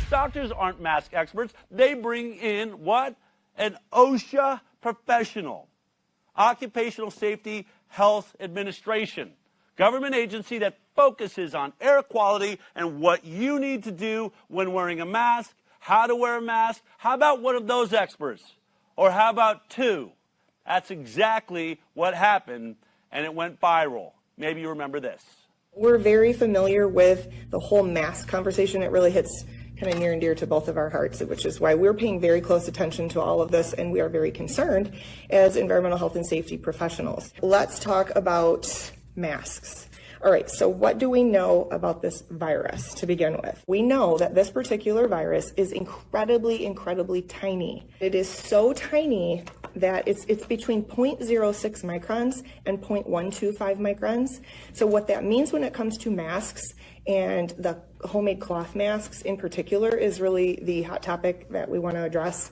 Doctors aren't mask experts. They bring in what? An OSHA professional. Occupational Safety Health Administration. Government agency that focuses on air quality and what you need to do when wearing a mask, how to wear a mask. How about one of those experts? Or how about two? That's exactly what happened, and it went viral. Maybe you remember this. We're very familiar with the whole mask conversation. It really hits kind of near and dear to both of our hearts, which is why we're paying very close attention to all of this, and we are very concerned as environmental health and safety professionals. Let's talk about masks. All right, so what do we know about this virus to begin with? We know that this particular virus is incredibly, incredibly tiny. It is so tiny that it's between 0.06 microns and 0.125 microns. So what that means when it comes to masks, and the homemade cloth masks in particular is really the hot topic that we want to address.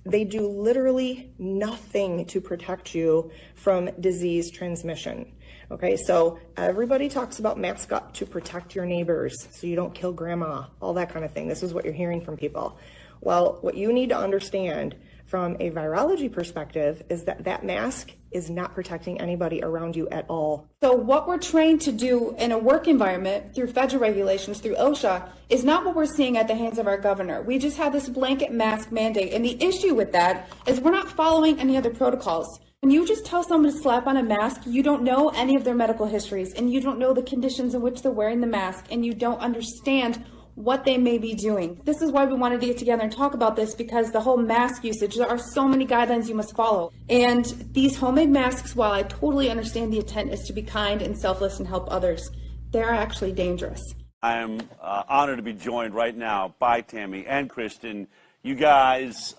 They do literally nothing to protect you from disease transmission. Okay, so everybody talks about mask up to protect your neighbors so you don't kill grandma, all that kind of thing. This is what you're hearing from people. Well, what you need to understand from a virology perspective is that that mask is not protecting anybody around you at all. So what we're trained to do in a work environment through federal regulations, through OSHA, is not what we're seeing at the hands of our governor. We just have this blanket mask mandate. And the issue with that is we're not following any other protocols. When you just tell someone to slap on a mask, you don't know any of their medical histories, and you don't know the conditions in which they're wearing the mask, and you don't understand what they may be doing. This is why we wanted to get together and talk about this, because the whole mask usage, there are so many guidelines you must follow. And these homemade masks, while I totally understand the intent is to be kind and selfless and help others, they're actually dangerous. I am honored to be joined right now by Tammy and Kristen. You guys,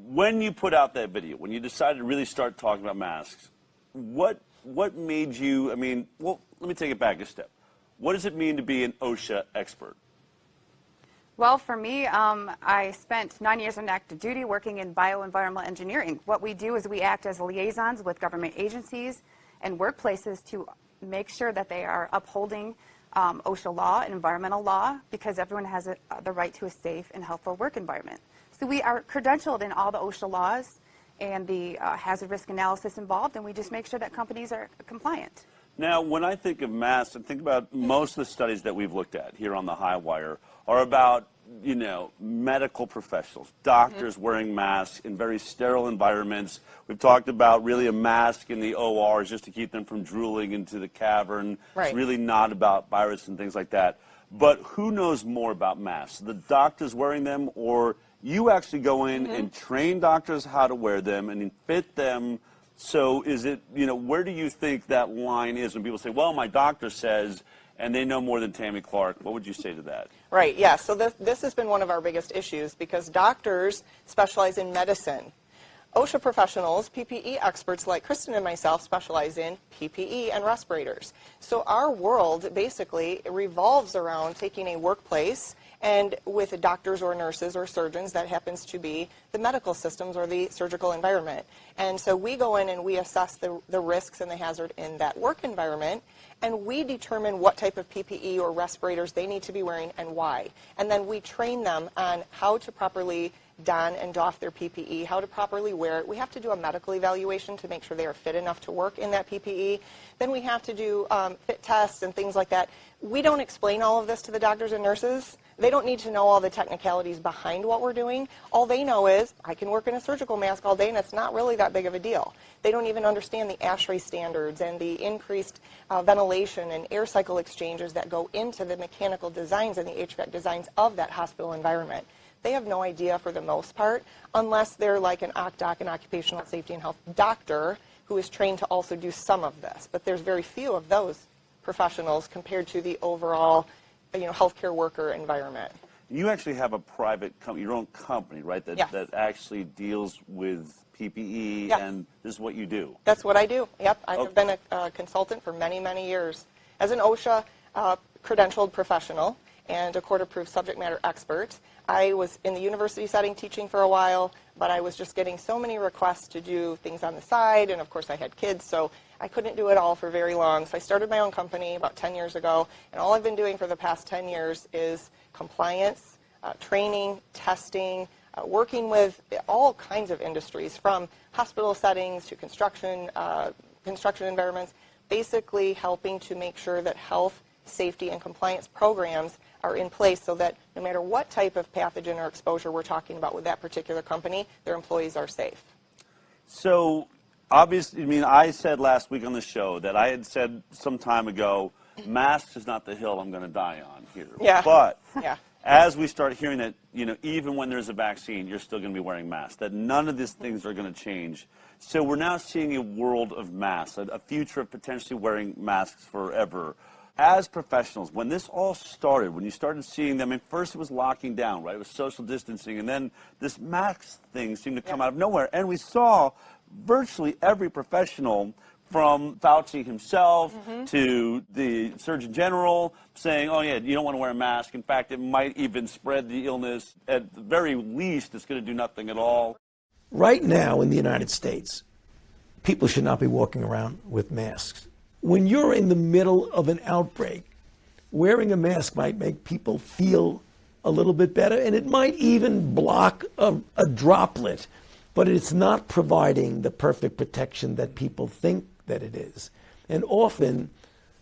when you put out that video, when you decided to really start talking about masks, what made you, well, let me take it back a step. What does it mean to be an OSHA expert? Well, for me, I spent 9 years on active duty working in bioenvironmental engineering. What we do is we act as liaisons with government agencies and workplaces to make sure that they are upholding OSHA law and environmental law, because everyone has the right to a safe and healthful work environment. So we are credentialed in all the OSHA laws and the hazard risk analysis involved, and we just make sure that companies are compliant. Now, when I think of masks, I think about most of the studies that we've looked at here on the High Wire are about, medical professionals, doctors wearing masks in very sterile environments. We've talked about really a mask in the ORs just to keep them from drooling into the cavern. Right. It's really not about virus and things like that. But who knows more about masks? The doctors wearing them, or you actually go in and train doctors how to wear them and fit them? So is it, where do you think that line is when people say, well, my doctor says, and they know more than Tammy Clark? What would you say to that? Right, yeah, so this has been one of our biggest issues because doctors specialize in medicine. OSHA professionals, PPE experts like Kristen and myself specialize in PPE and respirators. So our world basically revolves around taking a workplace and with doctors or nurses or surgeons, that happens to be the medical systems or the surgical environment. And so we go in and we assess the risks and the hazard in that work environment, and we determine what type of PPE or respirators they need to be wearing and why. And then we train them on how to properly don and doff their PPE, how to properly wear it. We have to do a medical evaluation to make sure they are fit enough to work in that PPE. Then we have to do fit tests and things like that. We don't explain all of this to the doctors and nurses. They don't need to know all the technicalities behind what we're doing. All they know is, I can work in a surgical mask all day and it's not really that big of a deal. They don't even understand the ASHRAE standards and the increased ventilation and air cycle exchanges that go into the mechanical designs and the HVAC designs of that hospital environment. They have no idea for the most part, unless they're like an OCDOC, an occupational safety and health doctor, who is trained to also do some of this. But there's very few of those professionals compared to the overall healthcare worker environment. You actually have a private company, your own company, right, that actually deals with PPE, yes. And this is what you do. That's what I do, yep. I have been a consultant for many, many years. As an OSHA credentialed professional and a court-approved subject matter expert. I was in the university setting teaching for a while, but I was just getting so many requests to do things on the side, and of course I had kids, so I couldn't do it all for very long. So I started my own company about 10 years ago, and all I've been doing for the past 10 years is compliance, training, testing, working with all kinds of industries, from hospital settings to construction environments, basically helping to make sure that health, safety, and compliance programs are in place so that no matter what type of pathogen or exposure we're talking about with that particular company, their employees are safe. So, obviously, I mean, I said last week on the show that I had said some time ago, masks is not the hill I'm going to die on here. Yeah. But yeah. as we start hearing that, you know, even when there's a vaccine, you're still going to be wearing masks, that none of these things are going to change. So we're now seeing a world of masks, a future of potentially wearing masks forever. As professionals, when this all started, when you started seeing them, and first it was locking down, right? It was social distancing, and then this mask thing seemed to come out of nowhere. And we saw virtually every professional, from Fauci himself to the Surgeon General, saying, oh, yeah, you don't want to wear a mask. In fact, it might even spread the illness. At the very least, it's going to do nothing at all. Right now in the United States, people should not be walking around with masks. When you're in the middle of an outbreak, wearing a mask might make people feel a little bit better, and it might even block a droplet, but it's not providing the perfect protection that people think that it is. And often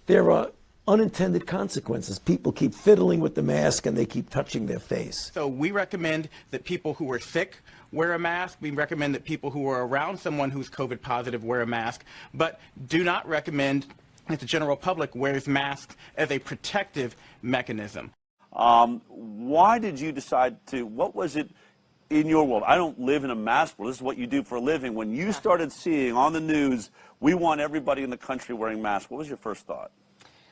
there are unintended consequences. People keep fiddling with the mask and they keep touching their face. So we recommend that people who are sick wear a mask. We recommend that people who are around someone who's COVID positive wear a mask, but do not recommend that the general public wears masks as a protective mechanism. Why did you decide to, what was it in your world? I don't live in a mask world. This is what you do for a living. When you started seeing on the news, we want everybody in the country wearing masks, what was your first thought?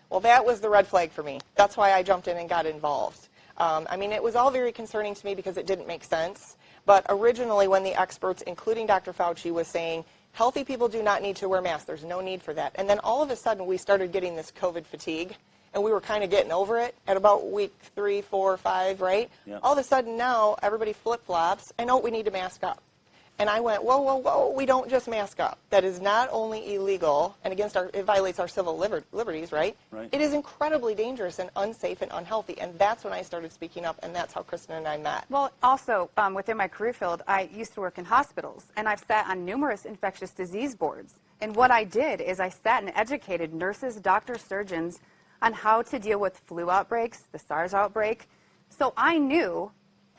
Well, that was the red flag for me. That's why I jumped in and got involved. I mean, it was all very concerning to me because it didn't make sense. But originally, when the experts, including Dr. Fauci, was saying, healthy people do not need to wear masks, there's no need for that. And then all of a sudden, we started getting this COVID fatigue, and we were kind of getting over it at about week 3, 4, 5, right? Yep. All of a sudden now, everybody flip-flops, and oh, we need to mask up. And I went, whoa, whoa, whoa, we don't just mask up. That is not only illegal and it violates our civil liberties, right? Right? It is incredibly dangerous and unsafe and unhealthy. And that's when I started speaking up, and that's how Kristen and I met. Well, also, within my career field, I used to work in hospitals, and I've sat on numerous infectious disease boards. And what I did is I sat and educated nurses, doctors, surgeons on how to deal with flu outbreaks, the SARS outbreak. So I knew,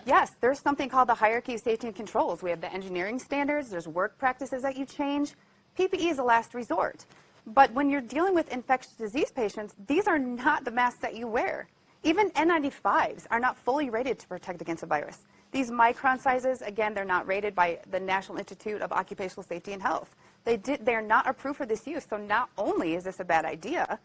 yes, there's something called the hierarchy of safety and controls. We have the engineering standards, there's work practices that you change. PPE is a last resort. But when you're dealing with infectious disease patients, these are not the masks that you wear. Even N95s are not fully rated to protect against a virus. These micron sizes, again, they're not rated by the National Institute of Occupational Safety and Health. They're not approved for this use, so not only is this a bad idea,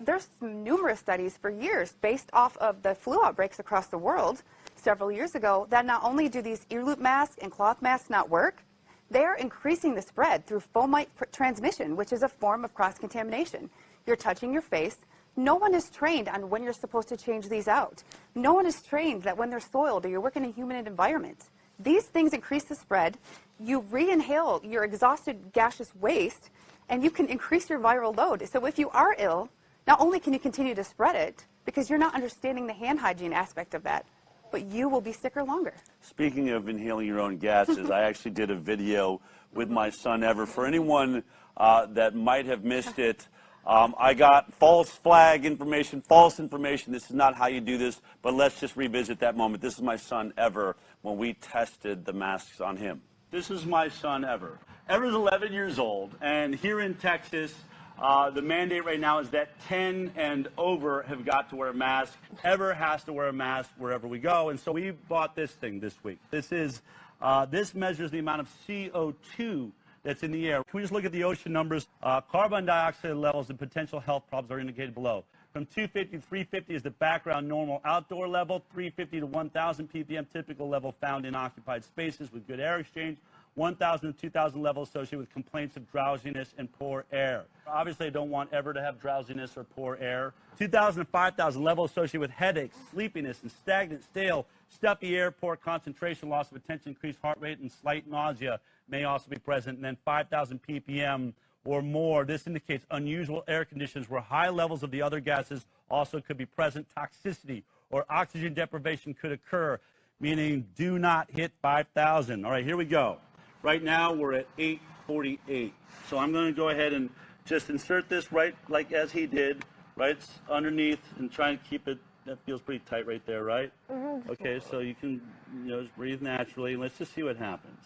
there's numerous studies for years based off of the flu outbreaks across the world several years ago that not only do these ear loop masks and cloth masks not work, they're increasing the spread through fomite transmission, which is a form of cross-contamination. You're touching your face. No one is trained on when you're supposed to change these out. No one is trained that when they're soiled or you're working in a humid environment. These things increase the spread. You re-inhale your exhausted gaseous waste, and you can increase your viral load. So if you are ill, not only can you continue to spread it, because you're not understanding the hand hygiene aspect of that, but you will be sicker longer. Speaking of inhaling your own gases, I actually did a video with my son Ever. For anyone that might have missed it, I got false flag information, false information. This is not how you do this, but let's just revisit that moment. This is my son Ever when we tested the masks on him. This is my son Ever. Ever's 11 years old, and here in Texas, the mandate right now is that 10 and over have got to wear a mask. Ever has to wear a mask wherever we go. And so we bought this thing this week. This measures the amount of CO2 that's in the air. Can we just look at the OSHA numbers? Carbon dioxide levels and potential health problems are indicated below. From 250 to 350 is the background normal outdoor level. 350 to 1,000 ppm typical level found in occupied spaces with good air exchange. 1,000 to 2,000 level associated with complaints of drowsiness and poor air. Obviously, I don't want ever to have drowsiness or poor air. 2,000 to 5,000 level associated with headaches, sleepiness, and stagnant, stale, stuffy air, poor concentration, loss of attention, increased heart rate, and slight nausea may also be present. And then 5,000 ppm or more. This indicates unusual air conditions where high levels of the other gases also could be present. Toxicity or oxygen deprivation could occur, meaning do not hit 5,000. All right, here we go. Right now, we're at 848. So I'm going to go ahead and just insert this right like as he did, right underneath, and try and keep it. That feels pretty tight right there, right? Mm-hmm. Okay, so you can just breathe naturally. Let's just see what happens.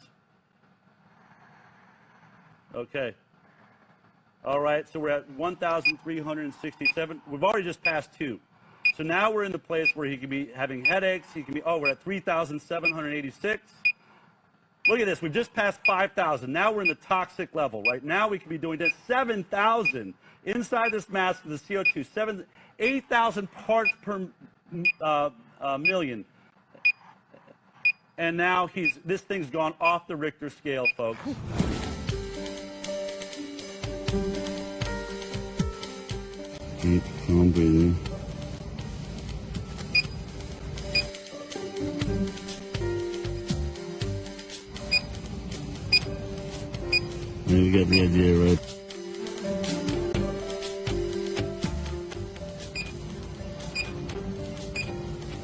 Okay. All right, so we're at 1,367. We've already just passed 2. So now we're in the place where he could be having headaches. He can be, we're at 3,786. Look at this. We've just passed 5,000. Now we're in the toxic level. Right now we could be doing this 7,000 inside this mask of the CO2. 8,000 parts per million. And now this thing's gone off the Richter scale, folks. Keep calm breathing. You get the idea, right?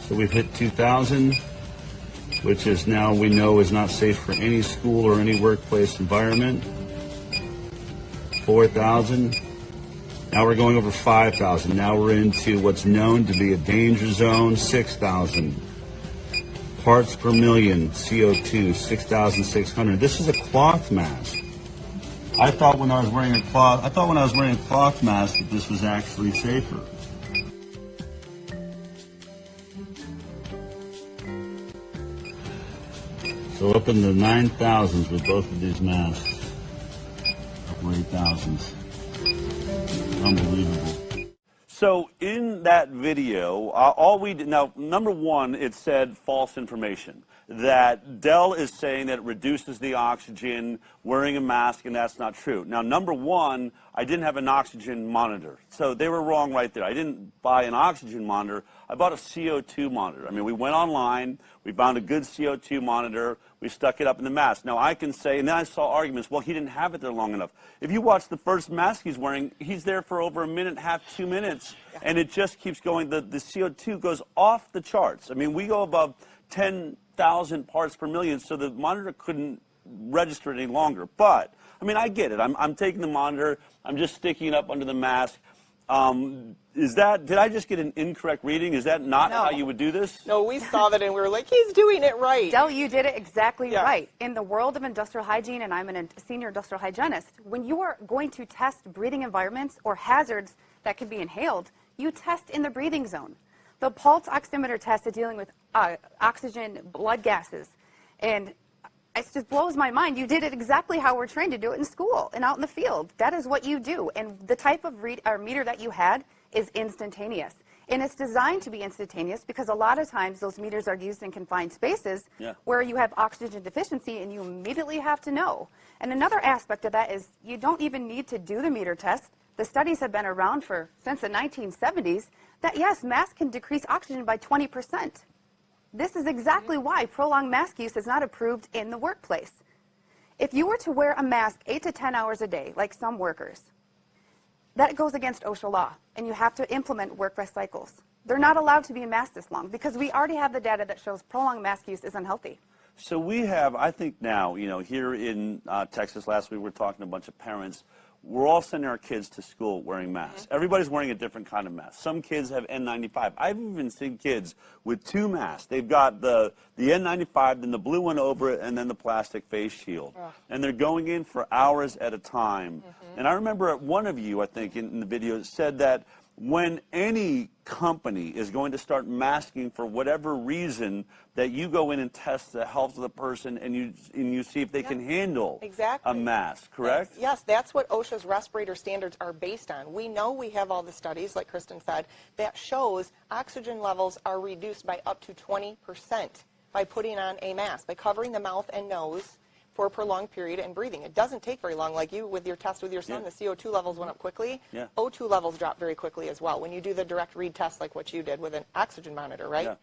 So we've hit 2,000, which is now we know is not safe for any school or any workplace environment. 4,000. Now we're going over 5,000. Now we're into what's known to be a danger zone, 6,000. Parts per million, CO2, 6,600. This is a cloth mask. I thought when I was wearing a cloth mask that this was actually safer. So up in the 9,000s with both of these masks. Upper 8,000s. Unbelievable. So in that video, all we did, now, number one, it said false information. That Dell is saying that it reduces the oxygen wearing a mask, and that's not true. Now, number one, I didn't have an oxygen monitor. So they were wrong right there. I didn't buy an oxygen monitor. I bought a CO2 monitor. I mean, we went online. We found a good CO2 monitor. We stuck it up in the mask. Now, I can say, and then I saw arguments, well, he didn't have it there long enough. If you watch the first mask he's wearing, he's there for over a minute and a half, 2 minutes, and it just keeps going. The CO2 goes off the charts. I mean, we go above 10,000 parts per million, so the monitor couldn't register it any longer. But, I mean, I get it. I'm taking the monitor. I'm just sticking it up under the mask. Did I just get an incorrect reading? Is that not how you would do this? No, we saw that and we were like, he's doing it right. Del, you did it exactly right. In the world of industrial hygiene, and I'm a senior industrial hygienist, when you are going to test breathing environments or hazards that can be inhaled, you test in the breathing zone. The pulse oximeter test is dealing with oxygen, blood gases, and it just blows my mind. You did it exactly how we're trained to do it in school and out in the field. That is what you do, and the type of meter that you had is instantaneous. And it's designed to be instantaneous because a lot of times those meters are used in confined spaces where you have oxygen deficiency and you immediately have to know. And another aspect of that is you don't even need to do the meter test. The studies have been around since the 1970s that, yes, masks can decrease oxygen by 20%. This is exactly why prolonged mask use is not approved in the workplace. If you were to wear a mask 8 to 10 hours a day, like some workers, that goes against OSHA law, and you have to implement work rest cycles. They're not allowed to be in masks this long because we already have the data that shows prolonged mask use is unhealthy. So we have, I think now, here in Texas, last week we were talking to a bunch of parents. We're all sending our kids to school wearing masks. Everybody's wearing a different kind of mask. Some kids have N95. I've even seen kids with 2 masks. They've got the N95, then the blue one over it, and then the plastic face shield. And they're going in for hours at a time. And I remember one of you, I think, in the video said that when any company is going to start masking for whatever reason, that you go in and test the health of the person and you see if they can handle a mask, correct? Yes, that's what OSHA's respirator standards are based on. We know we have all the studies, like Kristen said, that shows oxygen levels are reduced by up to 20% by putting on a mask, by covering the mouth and nose, for a prolonged period and breathing. It doesn't take very long. Like you with your test with your son, Yeah. the CO2 levels went up quickly. Yeah. O2 levels drop very quickly as well when you do the direct read test like what you did with an oxygen monitor, right? Yeah.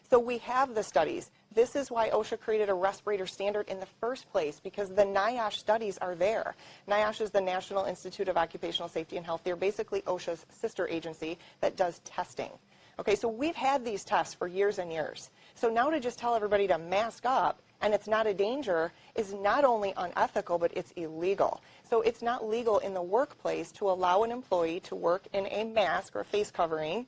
So we have the studies. This is why OSHA created a respirator standard in the first place, because the NIOSH studies are there. NIOSH is the National Institute of Occupational Safety and Health. They're basically OSHA's sister agency that does testing. Okay, so we've had these tests for years and years. So now to just tell everybody to mask up and it's not a danger is not only unethical, but it's illegal. So it's not legal in the workplace to allow an employee to work in a mask or face covering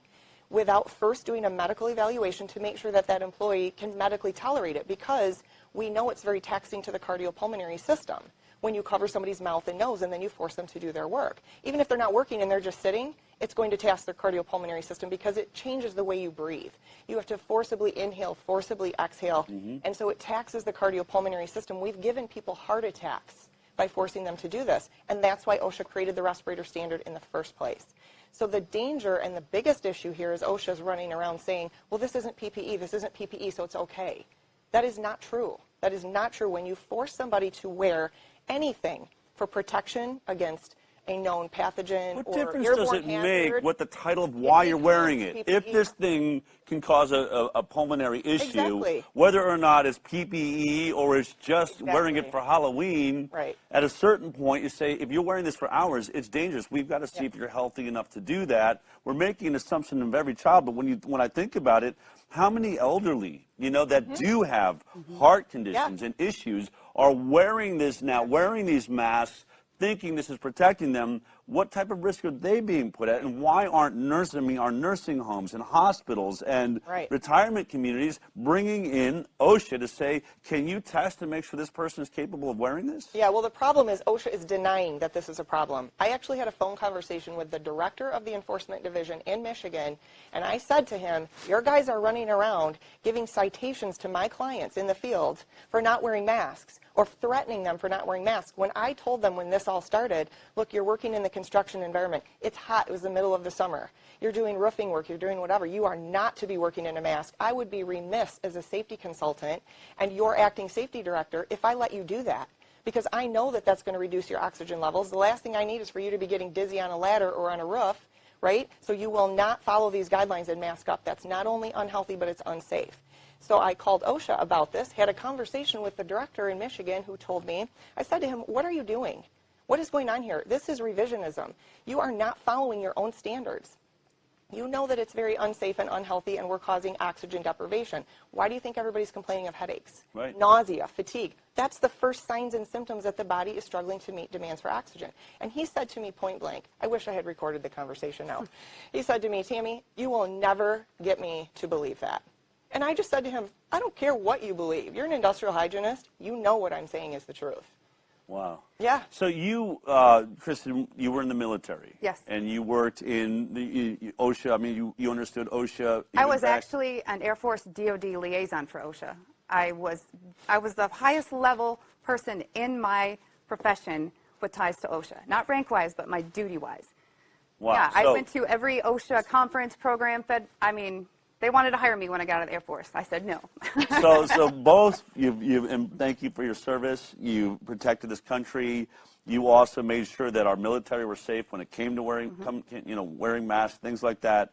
without first doing a medical evaluation to make sure that that employee can medically tolerate it, because we know it's very taxing to the cardiopulmonary system when you cover somebody's mouth and nose and then you force them to do their work. Even if they're not working and they're just sitting, it's going to tax their cardiopulmonary system because it changes the way you breathe. You have to forcibly inhale, forcibly exhale, and so it taxes the cardiopulmonary system. We've given people heart attacks by forcing them to do this, and that's why OSHA created the respirator standard in the first place. So the danger and the biggest issue here is OSHA's running around saying, well, this isn't PPE, so it's okay. That is not true. That is not true. When you force somebody to wear anything for protection against a known pathogen What or difference airborne does it make hazard, what the title of why you're wearing it? becomes If PPE. this thing can cause a pulmonary issue, Exactly. whether or not it's PPE or it's just wearing it Exactly. for Halloween, Right. at a certain point you say, if you're wearing this for hours, it's dangerous. We've got to see if you're healthy enough to do that. We're making an assumption of every child, but when I think about it, how many elderly, that do have heart conditions and issues are wearing this now, wearing these masks, thinking this is protecting them? What type of risk are they being put at? And why aren't our nursing homes and hospitals and retirement communities bringing in OSHA to say, can you test and make sure this person is capable of wearing this? Yeah, well, the problem is OSHA is denying that this is a problem. I actually had a phone conversation with the director of the enforcement division in Michigan, and I said to him, your guys are running around giving citations to my clients in the field for not wearing masks or threatening them for not wearing masks. When I told them when this all started, look, you're working in the construction environment. It's hot. It was the middle of the summer. You're doing roofing work. You're doing whatever. You are not to be working in a mask. I would be remiss as a safety consultant and your acting safety director if I let you do that, because I know that that's going to reduce your oxygen levels. The last thing I need is for you to be getting dizzy on a ladder or on a roof, right? So you will not follow these guidelines and mask up. That's not only unhealthy, but it's unsafe. So I called OSHA about this, had a conversation with the director in Michigan who told me, I said to him, what are you doing? What is going on here? This is revisionism. You are not following your own standards. You know that it's very unsafe and unhealthy and we're causing oxygen deprivation. Why do you think everybody's complaining of headaches, nausea, fatigue? That's the first signs and symptoms that the body is struggling to meet demands for oxygen. And he said to me point blank, I wish I had recorded the conversation now. He said to me, Tammy, you will never get me to believe that. And I just said to him, I don't care what you believe. You're an industrial hygienist. You know what I'm saying is the truth. Wow. Yeah. So you, Kristen, you were in the military. Yes. And you worked in the OSHA. I mean, you understood OSHA. I was actually an Air Force DoD liaison for OSHA. I was the highest level person in my profession with ties to OSHA. Not rank-wise, but my duty-wise. Wow. Yeah, So, I went to every OSHA conference, program, they wanted to hire me when I got out of the Air Force. I said no. so both and thank you for your service. You protected this country. You also made sure that our military were safe when it came to wearing masks, things like that.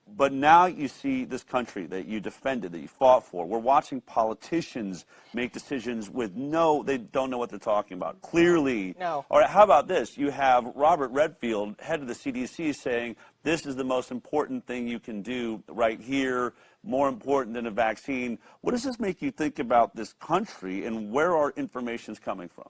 But now you see this country that you defended, that you fought for. We're watching politicians make decisions with they don't know what they're talking about. Clearly. No. All right, how about this? You have Robert Redfield, head of the CDC, saying this is the most important thing you can do right here, more important than a vaccine. What does this make you think about this country and where our information is coming from?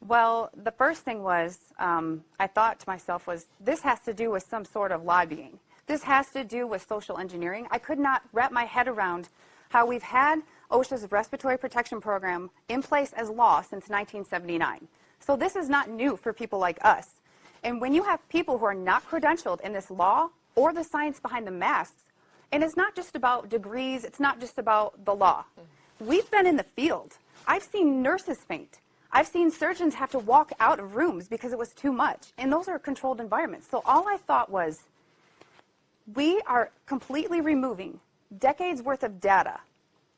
Well, the first thing was, I thought to myself was, this has to do with some sort of lobbying. This has to do with social engineering. I could not wrap my head around how we've had OSHA's respiratory protection program in place as law since 1979. So this is not new for people like us. And when you have people who are not credentialed in this law or the science behind the masks, and it's not just about degrees, it's not just about the law. We've been in the field. I've seen nurses faint. I've seen surgeons have to walk out of rooms because it was too much. And those are controlled environments. So all I thought was, we are completely removing decades worth of data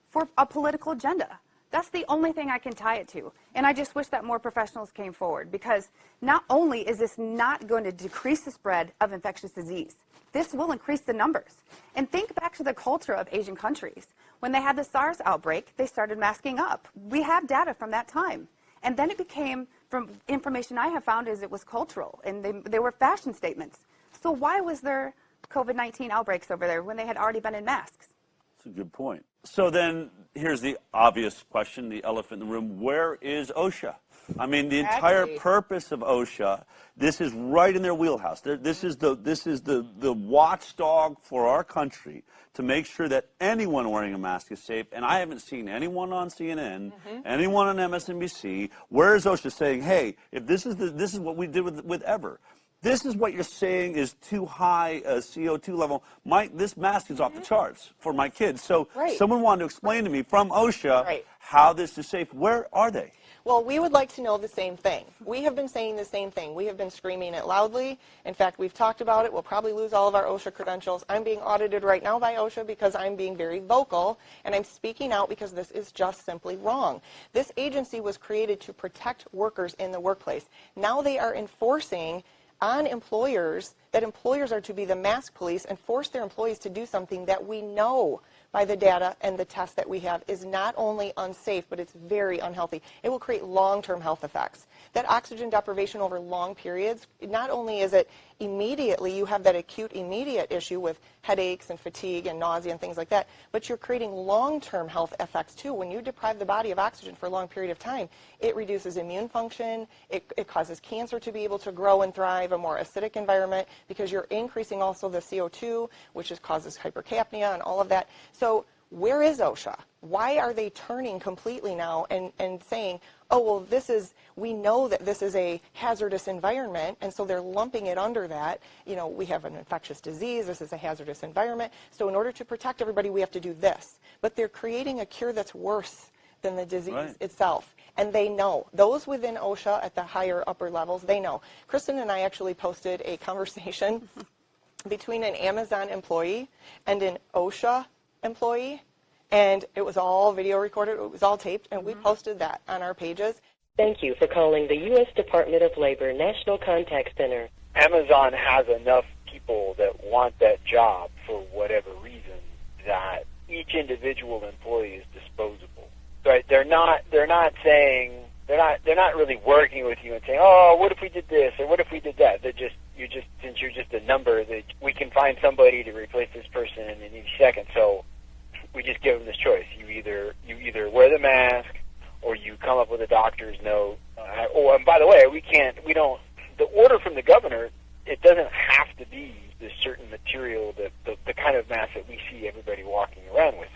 for a political agenda. That's the only thing I can tie it to. And I just wish that more professionals came forward, because not only is this not going to decrease the spread of infectious disease, this will increase the numbers. And think back to the culture of Asian countries. When they had the SARS outbreak, they started masking up. We have data from that time. And then it became, from information I have found, is it was cultural, and they were fashion statements. So why was there COVID-19 outbreaks over there when they had already been in masks? That's a good point. So then here's the obvious question, the elephant in the room. Where is OSHA? I mean, the entire purpose of OSHA, this is right in their wheelhouse. This is the watchdog for our country to make sure that anyone wearing a mask is safe. And I haven't seen anyone on CNN, anyone on MSNBC. Where is OSHA saying, hey, if this is what we did with Ever. This is what you're saying is too high a CO2 level. This mask is off the charts for my kids. So someone wanted to explain to me from OSHA how this is safe. Where are they? Well, we would like to know the same thing. We have been saying the same thing. We have been screaming it loudly. In fact, we've talked about it. We'll probably lose all of our OSHA credentials. I'm being audited right now by OSHA because I'm being very vocal, and I'm speaking out because this is just simply wrong. This agency was created to protect workers in the workplace. Now they are enforcing on employers that employers are to be the mask police and force their employees to do something that we know by the data and the tests that we have is not only unsafe, but it's very unhealthy. It will create long-term health effects. That oxygen deprivation over long periods, not only is it immediately, you have that acute immediate issue with headaches and fatigue and nausea and things like that, but you're creating long-term health effects too. When you deprive the body of oxygen for a long period of time, it reduces immune function, it causes cancer to be able to grow and thrive, a more acidic environment, because you're increasing also the CO2, which causes hypercapnia and all of that. So where is OSHA? Why are they turning completely now and saying, oh, well, we know that this is a hazardous environment, and so they're lumping it under that. You know, we have an infectious disease, this is a hazardous environment, so in order to protect everybody, we have to do this. But they're creating a cure that's worse than the disease itself. And they know. Those within OSHA at the higher upper levels, they know. Kristen and I actually posted a conversation between an Amazon employee and an OSHA employee, and it was all video recorded, it was all taped, and we posted that on our pages. Thank you for calling the U.S. Department of Labor National Contact Center. Amazon has enough people that want that job for whatever reason that each individual employee is disposable. Right? They're not saying, they're not really working with you and saying, oh, what if we did this or what if we did that? Since you're just a number, that we can find somebody to replace this person in any second. So we just give them this choice. You either wear the mask or you come up with a doctor's note. And by the way, the order from the governor, it doesn't have to be this certain material, the kind of mask that we see everybody walking around with.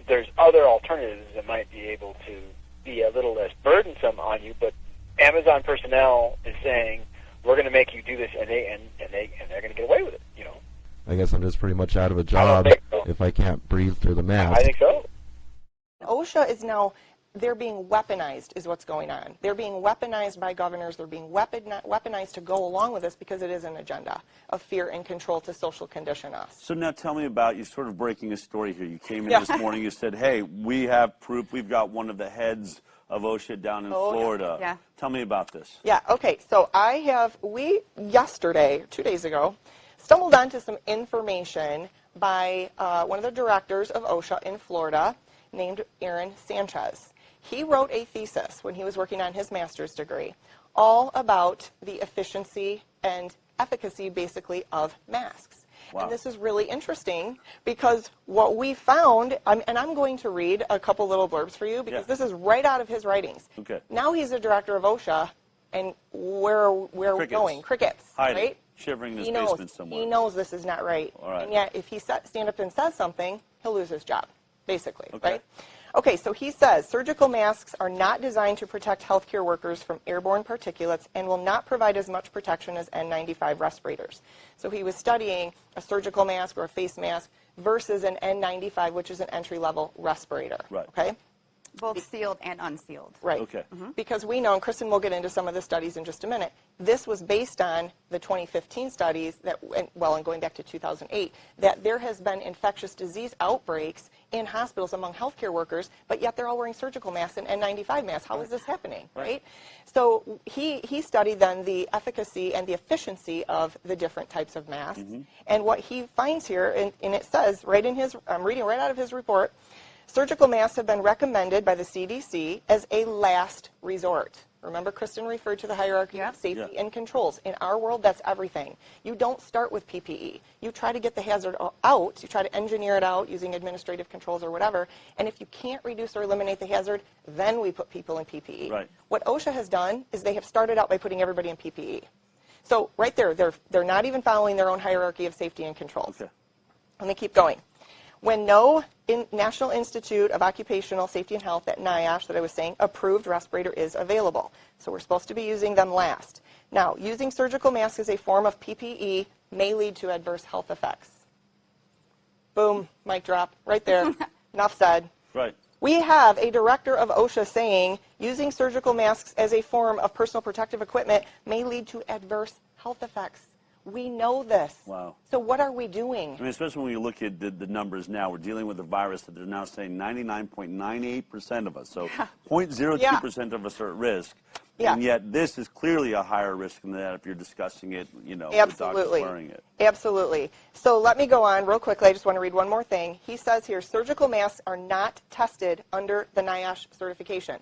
There's other alternatives that might be able to be a little less burdensome on you, but Amazon personnel is saying, we're going to make you do this, and they're going to get away with it, you know. I guess I'm just pretty much out of a job if I can't breathe through the mask. I think so. OSHA is now, they're being weaponized is what's going on. They're being weaponized by governors. They're being weaponized to go along with this because it is an agenda of fear and control to social condition us. So now tell me about, you sort of breaking a story here. You came in this morning, you said, hey, we have proof. We've got one of the heads of OSHA down in Florida. Yeah. Tell me about this. Yeah, okay. So we yesterday, 2 days ago, stumbled onto some information by one of the directors of OSHA in Florida named Aaron Sanchez. He wrote a thesis when he was working on his master's degree all about the efficiency and efficacy, basically, of masks. Wow. And this is really interesting because what we found, and I'm going to read a couple little blurbs for you because this is right out of his writings. Okay. Now he's a director of OSHA, and where are we going? Crickets, hiding, right? Shivering in his basement somewhere. He knows this is not right. All right. And yet, if he stand up and says something, he'll lose his job, basically, right? Okay, so he says, surgical masks are not designed to protect healthcare workers from airborne particulates and will not provide as much protection as N95 respirators. So he was studying a surgical mask or a face mask versus an N95, which is an entry-level respirator. Right. Okay? Both sealed and unsealed. Right. Okay. Because we know, and Kristen will get into some of the studies in just a minute, this was based on the 2015 studies that, well, and going back to 2008, that there has been infectious disease outbreaks in hospitals among healthcare workers, but yet they're all wearing surgical masks and N95 masks. How is this happening, right? So he studied then the efficacy and the efficiency of the different types of masks. And what he finds here, and it says right in his, I'm reading right out of his report, surgical masks have been recommended by the CDC as a last resort. Remember, Kristen referred to the hierarchy of safety and controls. In our world, that's everything. You don't start with PPE. You try to get the hazard out. You try to engineer it out using administrative controls or whatever. And if you can't reduce or eliminate the hazard, then we put people in PPE. Right. What OSHA has done is they have started out by putting everybody in PPE. So right there, they're not even following their own hierarchy of safety and controls. Okay. Let me keep going. When no National Institute of Occupational Safety and Health, that NIOSH that I was saying, approved respirator is available. So we're supposed to be using them last. Now, using surgical masks as a form of PPE may lead to adverse health effects. Boom, mic drop, right there. Enough said. Right. We have a director of OSHA saying using surgical masks as a form of personal protective equipment may lead to adverse health effects. We know this. Wow. So what are we doing? I mean, especially when you look at the numbers now, we're dealing with a virus that they're now saying 99.98% of us. So 0.02% of us are at risk. Yeah. And yet this is clearly a higher risk than that if you're discussing it, you know, with Absolutely. doctors wearing it. Absolutely. So let me go on real quickly. I just want to read one more thing. He says here, surgical masks are not tested under the NIOSH certification.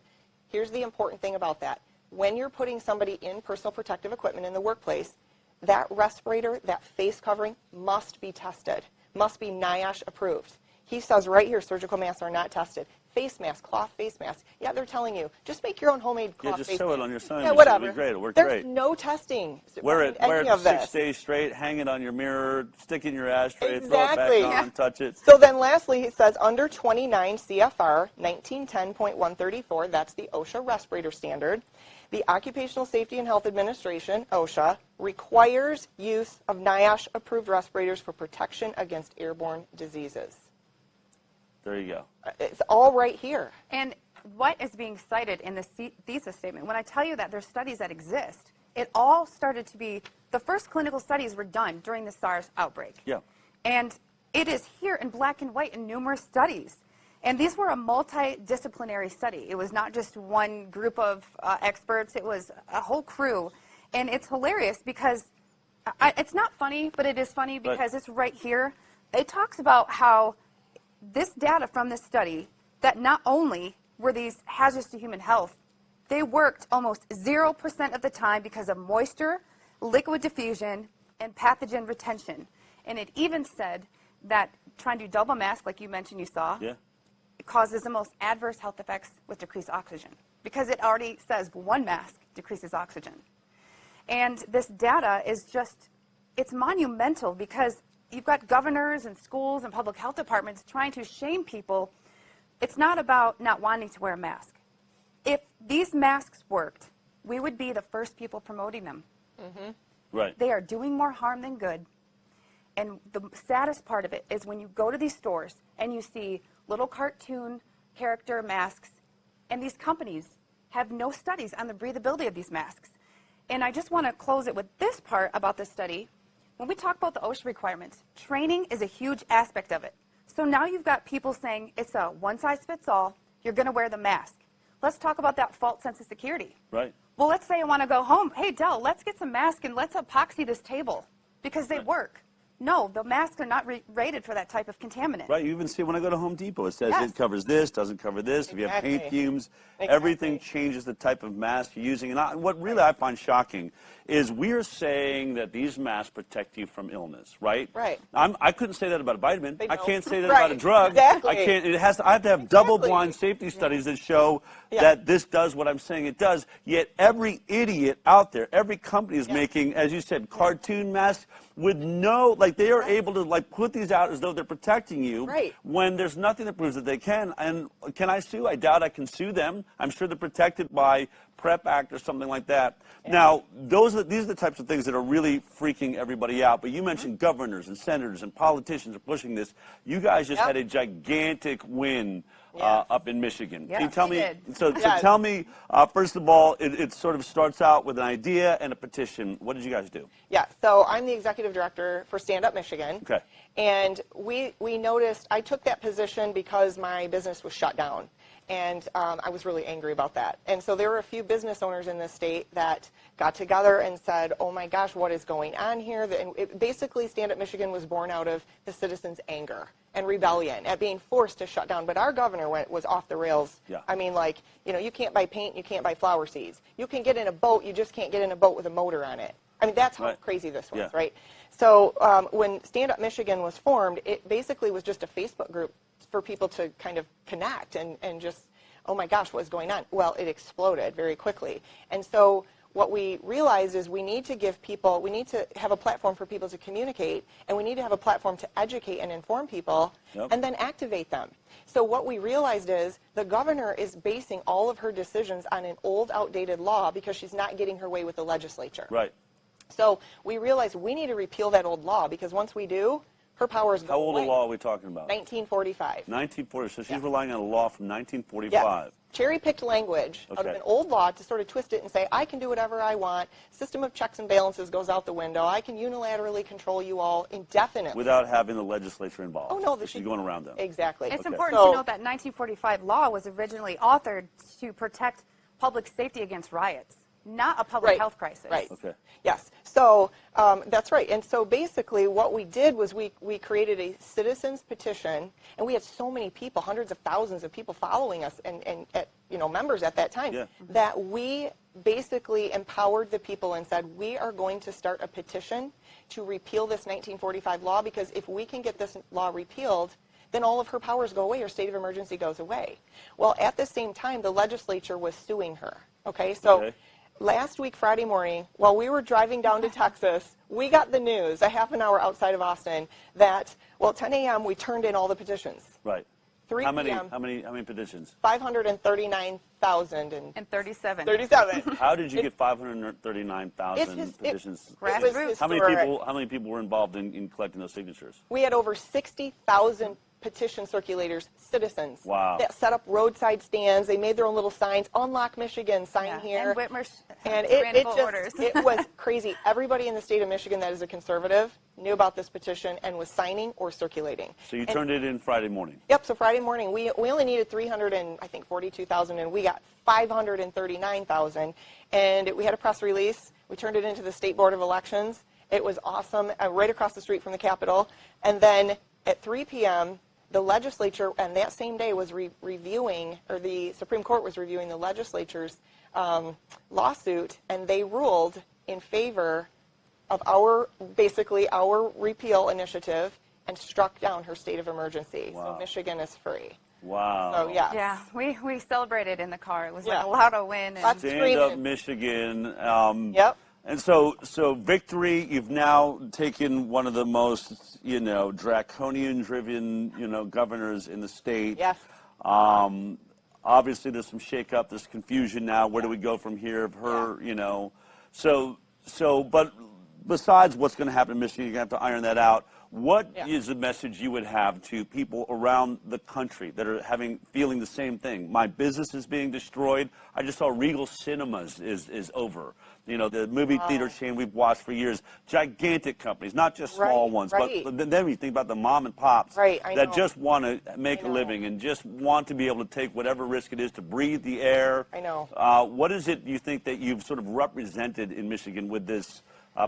Here's the important thing about that. When you're putting somebody in personal protective equipment in the workplace, that respirator, that face covering must be tested, must be NIOSH approved. He says right here, surgical masks are not tested. Face mask, cloth face mask. Yeah, they're telling you, just make your own homemade cloth face mask. Yeah, just sew it on your sewing Yeah, machine. whatever. It'll be great. It'll work There's great. no testing. Wear it any of 6 this. days straight, hang it on your mirror, stick it in your ashtray, Exactly. throw it back on, touch it. So then lastly, he says under 29 CFR 1910.134, that's the OSHA respirator standard, the Occupational Safety and Health Administration, OSHA, requires use of NIOSH-approved respirators for protection against airborne diseases. There you go. It's all right here. And what is being cited in the thesis statement, when I tell you that there's studies that exist, it all started to be, the first clinical studies were done during the SARS outbreak. Yeah. And it is here in black and white in numerous studies. And these were a multidisciplinary study. It was not just one group of experts. It was a whole crew. And it's hilarious because it's not funny, but it is funny because it's right here. It talks about how this data from this study, that not only were these hazards to human health, they worked almost 0% of the time because of moisture, liquid diffusion, and pathogen retention. And it even said that trying to double mask, like you mentioned you saw, it causes the most adverse health effects with decreased oxygen because it already says one mask decreases oxygen. And this data is just, it's monumental because you've got governors and schools and public health departments trying to shame people. It's not about not wanting to wear a mask. If these masks worked, we would be the first people promoting them. Right. They are doing more harm than good. And the saddest part of it is when you go to these stores and you see little cartoon character masks, and these companies have no studies on the breathability of these masks. And I just want to close it with this part about this study. When we talk about the OSHA requirements, training is a huge aspect of it. So now you've got people saying it's a one-size-fits-all, you're going to wear the mask. Let's talk about that false sense of security. Right. Well, let's say I want to go home. Hey, Dell, let's get some masks and let's epoxy this table because they work. No, the masks are not rated for that type of contaminant. Right, you even see when I go to Home Depot, it says it covers this, doesn't cover this. If you have paint fumes, everything changes the type of mask you're using. And what really I find shocking is we're saying that these masks protect you from illness, right? Right. I couldn't say that about a vitamin. They I don't. can't say that Right. about a drug. Exactly. I can't. I have to have double-blind safety studies that show that this does what I'm saying it does. Yet every idiot out there, every company is making, as you said, cartoon masks with no, like they are able to like put these out as though they're protecting you when there's nothing that proves that they can. And can I sue? I doubt I can sue them. I'm sure they're protected by PrEP Act or something like that. Yeah. Now, these are the types of things that are really freaking everybody out. But you mentioned governors and senators and politicians are pushing this. You guys just had a gigantic win up in Michigan. Yes, Can you tell me? did. So tell me, first of all, it sort of starts out with an idea and a petition. What did you guys do? Yeah, so I'm the executive director for Stand Up Michigan. Okay. And we noticed, I took that position because my business was shut down. And I was really angry about that. And so there were a few business owners in the state that got together and said, oh my gosh, what is going on here? And basically, Stand Up Michigan was born out of the citizens' anger and rebellion at being forced to shut down. But our governor was off the rails. Yeah. I mean, like, you can't buy paint, you can't buy flower seeds. You can get in a boat, you just can't get in a boat with a motor on it. I mean, that's how crazy this was, right? So when Stand Up Michigan was formed, it basically was just a Facebook group for people to kind of connect and just, oh my gosh, what's going on? Well, it exploded very quickly. And so what we realized is we need to have a platform for people to communicate, and we need to have a platform to educate and inform people, and then activate them. So what we realized is the governor is basing all of her decisions on an old, outdated law because she's not getting her way with the legislature. Right. So we realized we need to repeal that old law because once we do, her powers go away. How old a law are we talking about? 1945. 1940. So she's relying on a law from 1945. Yes. Cherry-picked language out of an old law to sort of twist it and say, I can do whatever I want. System of checks and balances goes out the window. I can unilaterally control you all indefinitely. Without having the legislature involved. Oh, no. She's going around them. Exactly. It's important to note that 1945 law was originally authored to protect public safety against riots, not a public health crisis. Right. Okay. Yes. So that's right. And so basically what we did was we created a citizens petition, and we had so many people, hundreds of thousands of people following us and members at that time, that we basically empowered the people and said, we are going to start a petition to repeal this 1945 law, because if we can get this law repealed, then all of her powers go away, her state of emergency goes away. Well, at the same time, the legislature was suing her. Okay, so last week, Friday morning, while we were driving down to Texas, we got the news a half an hour outside of Austin that, well, at 10 a.m. we turned in all the petitions. Right. 3 How p.m. many petitions? 539,037. 37. How did you get 539,000 petitions? Grassroots. How many people were involved in collecting those signatures? We had over 60,000 petition circulators, citizens, that set up roadside stands. They made their own little signs. Unlock Michigan, sign here. And Whitmer and orders. it was crazy. Everybody in the state of Michigan that is a conservative knew about this petition and was signing or circulating. So you turned it in Friday morning? Yep, so Friday morning. We only needed 342,000, and we got 539,000. And we had a press release. We turned it into the State Board of Elections. It was awesome, right across the street from the Capitol. And then at 3 p.m., the legislature, and that same day, was reviewing, or the Supreme Court was reviewing the legislature's lawsuit, and they ruled in favor of our repeal initiative and struck down her state of emergency. Wow. So Michigan is free. Wow. So, yeah. Yeah, we celebrated in the car. It was like a loud win. And Stand Up Michigan. Yep. And so victory, you've now taken one of the most, draconian-driven, governors in the state. Yes. Obviously, there's some shakeup, there's confusion now. Where do we go from here? Of her, but besides what's going to happen in Michigan, you're going to have to iron that out. What is the message you would have to people around the country that are feeling the same thing? My business is being destroyed. I just saw Regal Cinemas is over. The movie theater chain we've watched for years. Gigantic companies, not just small ones, but then when you think about the mom and pops that just want to make a living and just want to be able to take whatever risk it is to breathe the air. I know. What is it you think that you've sort of represented in Michigan with this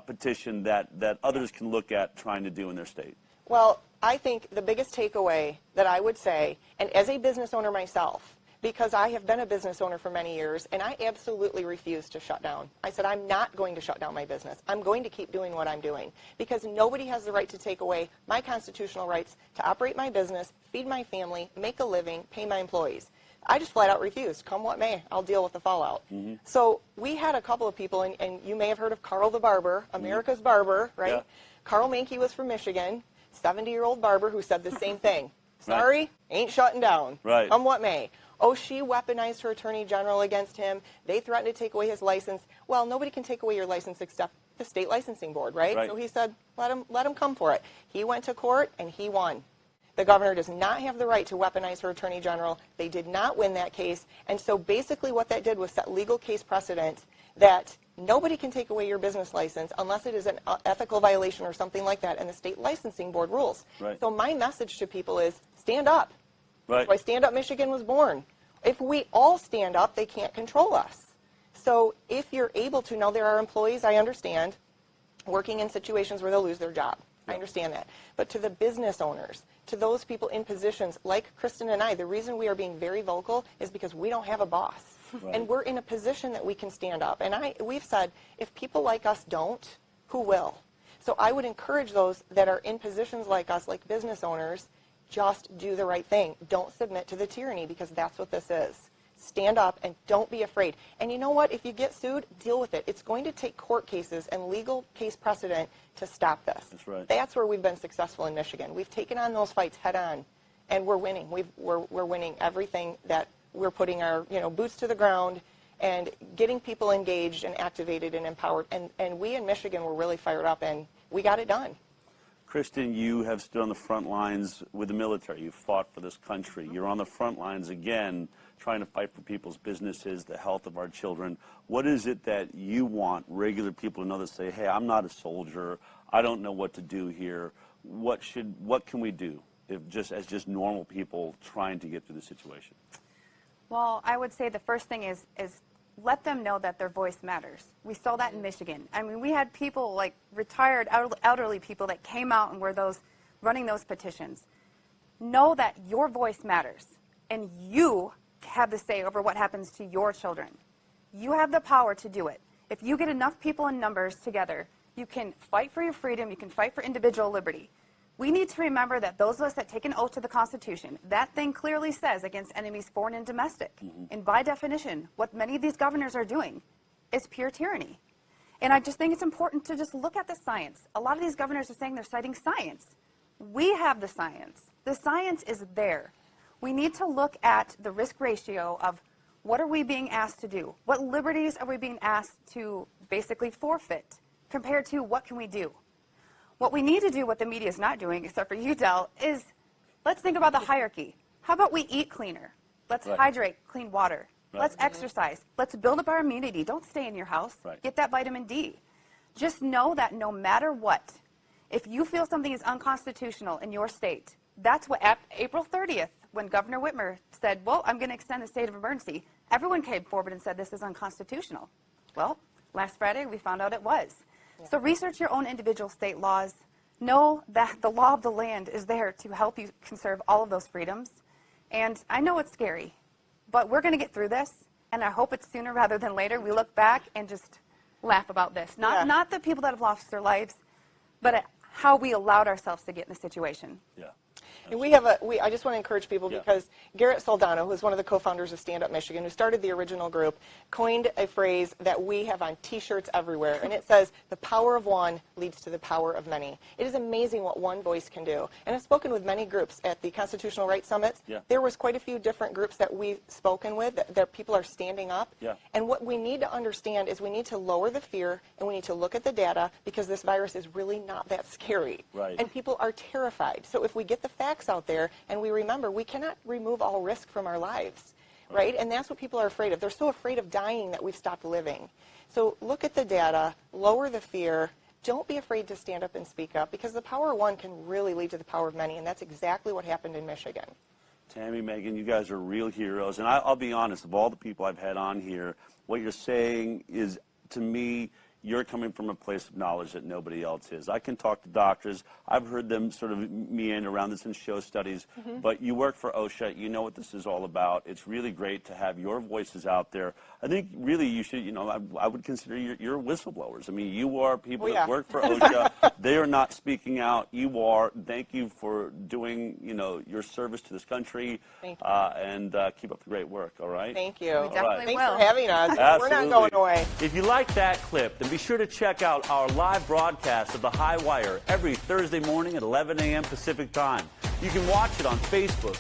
petition that others can look at trying to do in their state? Well, I think the biggest takeaway that I would say, and as a business owner myself, because I have been a business owner for many years, and I absolutely refused to shut down. I said, I'm not going to shut down my business. I'm going to keep doing what I'm doing, because nobody has the right to take away my constitutional rights to operate my business, feed my family, make a living, pay my employees. I just flat out refused. Come what may, I'll deal with the fallout. Mm-hmm. So we had a couple of people, and you may have heard of Carl the Barber, America's Barber, right? Yeah. Carl Mankey was from Michigan, 70-year-old barber who said the same thing. Sorry, ain't shutting down. Right. Come what may. OSHA weaponized her attorney general against him. They threatened to take away his license. Well, nobody can take away your license except the state licensing board, right? So he said, let him come for it. He went to court and he won. The governor does not have the right to weaponize her attorney general. They did not win that case. And so basically what that did was set legal case precedent that nobody can take away your business license unless it is an ethical violation or something like that, and the state licensing board rules. So my message to people is stand up. That's why Stand Up Michigan was born. If we all stand up, they can't control us. So if you're able to, now there are employees, I understand, working in situations where they'll lose their job. I understand that. But to the business owners, to those people in positions like Kristen and I, the reason we are being very vocal is because we don't have a boss. And we're in a position that we can stand up. And we've said, if people like us don't, who will? So I would encourage those that are in positions like us, like business owners, just do the right thing. Don't submit to the tyranny, because that's what this is. Stand up and don't be afraid. And you know what? If you get sued, deal with it. It's going to take court cases and legal case precedent to stop this. That's right. That's where we've been successful in Michigan. We've taken on those fights head on, and we're winning. We're winning everything that we're putting our boots to the ground and getting people engaged and activated and empowered. And we in Michigan were really fired up, and we got it done. Kristen, you have stood on the front lines with the military. You've fought for this country. You're on the front lines again, trying to fight for people's businesses, the health of our children. What is it that you want regular people to know that say, hey, I'm not a soldier, I don't know what to do here. What can we do as just normal people trying to get through the situation? Well, I would say the first thing is let them know that their voice matters. We saw that in Michigan. I mean, we had people like retired elderly people that came out and were running those petitions. Know that your voice matters, and you have the say over what happens to your children. You have the power to do it. If you get enough people in numbers together, you can fight for your freedom, you can fight for individual liberty. We need to remember that those of us that take an oath to the Constitution, that thing clearly says against enemies foreign and domestic. And by definition, what many of these governors are doing is pure tyranny. And I just think it's important to just look at the science. A lot of these governors are saying they're citing science. We have the science. The science is there. We need to look at the risk ratio of what are we being asked to do? What liberties are we being asked to basically forfeit compared to what can we do? What we need to do, what the media is not doing, except for you, Del, is let's think about the hierarchy. How about we eat cleaner? Let's hydrate clean water. Let's exercise. Let's build up our immunity. Don't stay in your house. Get that vitamin D. Just know that no matter what, if you feel something is unconstitutional in your state, that's what April 30th, when Governor Whitmer said, well, I'm going to extend the state of emergency, everyone came forward and said this is unconstitutional. Well, last Friday we found out it was. So research your own individual state laws. Know that the law of the land is there to help you conserve all of those freedoms. And I know it's scary, but we're going to get through this, and I hope it's sooner rather than later. We look back and just laugh about this. Not the people that have lost their lives, but at how we allowed ourselves to get in this situation. Yeah. And I just want to encourage people because Garrett Soldano, who is one of the co-founders of Stand Up Michigan, who started the original group, coined a phrase that we have on T-shirts everywhere, and it says, the power of one leads to the power of many. It is amazing what one voice can do. And I've spoken with many groups at the Constitutional Rights Summits. There was quite a few different groups that we've spoken with that people are standing up. And what we need to understand is we need to lower the fear, and we need to look at the data, because this virus is really not that scary. And people are terrified. So if we get the facts out there, and we remember we cannot remove all risk from our lives, right? And that's what people are afraid of. They're so afraid of dying that we've stopped living. So look at the data, lower the fear, don't be afraid to stand up and speak up, because the power of one can really lead to the power of many, and that's exactly what happened in Michigan. Tammy, Megan, you guys are real heroes, and I'll be honest, of all the people I've had on here, what you're saying is, to me, you're coming from a place of knowledge that nobody else is. I can talk to doctors. I've heard them sort of meander around this and show studies, but you work for OSHA. You know what this is all about. It's really great to have your voices out there. I think really you should, I would consider you're whistleblowers. I mean, you are people that work for OSHA. They are not speaking out. You are. Thank you for doing, your service to this country. Thank you. And keep up the great work, all right? Thank you. We definitely Thanks will. for having us. Absolutely. We're not going away. If you like that clip, then be sure to check out our live broadcast of The High Wire every Thursday morning at 11 a.m. Pacific Time. You can watch it on Facebook,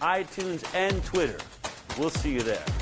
iTunes, and Twitter. We'll see you there.